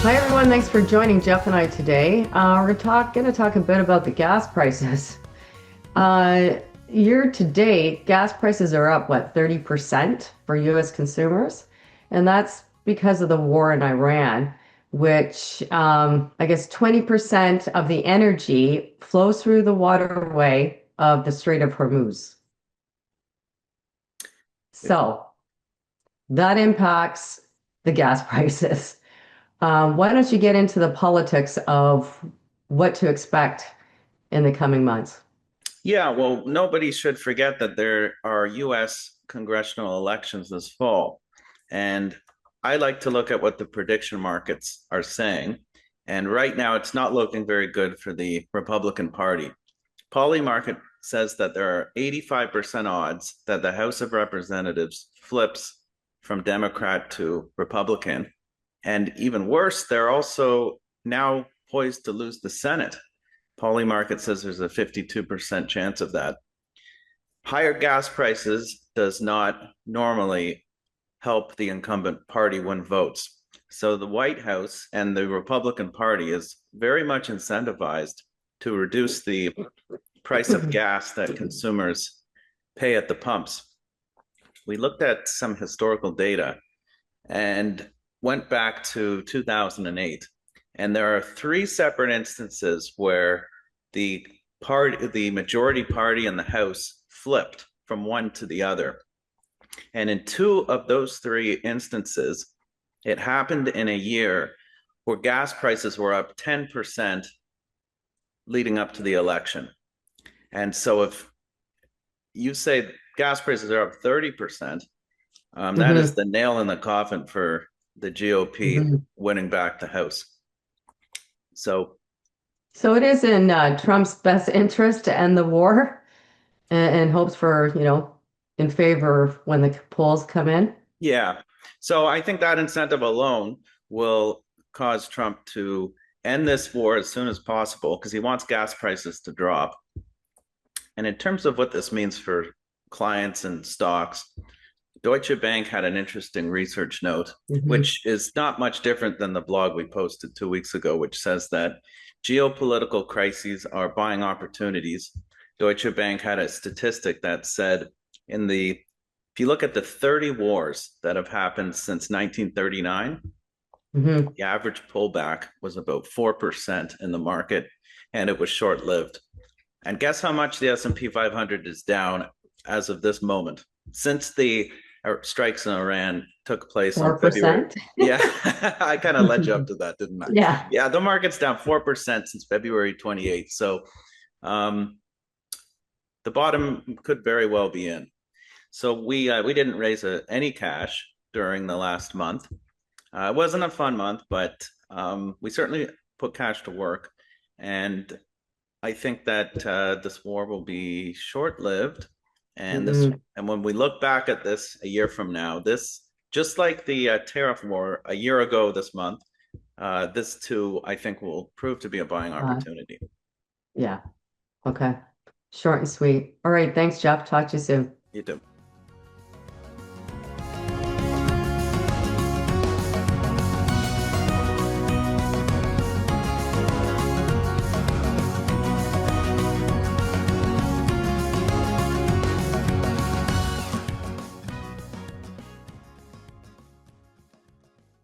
Hi everyone, thanks for joining Jeff and I today. We're going to talk a bit about the gas prices. Uh, Year to date, gas prices are up, 30% for US consumers? And that's because of the war in Iran, which I guess 20% of the energy flows through the waterway of the Strait of Hormuz. So that impacts the gas prices. Why don't you get into the politics of what to expect in the coming months? Yeah, well, nobody should forget that there are US congressional elections this fall. And I like to look at what the prediction markets are saying. And right now, it's not looking very good for the Republican Party. Poly Market says that there are 85% odds that the House of Representatives flips from Democrat to Republican. And even worse, they're also now poised to lose the Senate. Poly Market says there's a 52% chance of that. Higher gas prices does not normally help the incumbent party win votes. So the White House and the Republican Party is very much incentivized to reduce the price of gas that consumers pay at the pumps. We looked at some historical data and went back to 2008. And there are three separate instances where the majority party in the House flipped from one to the other. And in two of those three instances, it happened in a year where gas prices were up 10% leading up to the election. And so if you say gas prices are up 30%, that is Hmm. the nail in the coffin for the GOP Hmm. winning back the House. So So it is in Trump's best interest to end the war and hopes for, in favor when the polls come in. yeah. So I think that incentive alone will cause Trump to end this war as soon as possible because he wants gas prices to drop. And in terms of what this means for clients and stocks, Deutsche Bank had an interesting research note, Hmm. which is not much different than the blog we posted 2 weeks ago, which says that geopolitical crises are buying opportunities. Deutsche Bank had a statistic that said if you look at the 30 wars that have happened since 1939, Hmm. the average pullback was about 4% in the market, and it was short-lived. And guess how much the S&P 500 is down as of this moment since the strikes in Iran took place on February. 4%. Yeah, I kind of led you up to that, didn't I? Yeah. Yeah, the market's down 4% since February 28th. So um, the bottom could very well be in. So we didn't raise any cash during the last month. It wasn't a fun month, but we certainly put cash to work. And I think that this war will be short-lived, and this Hmm. and when we look back at this a year from now, this just like the tariff war a year ago this month, this too I think will prove to be a buying Uh, opportunity. yeah. Okay. Short and sweet. All right. Thanks, Jeff. Talk to you soon. You too.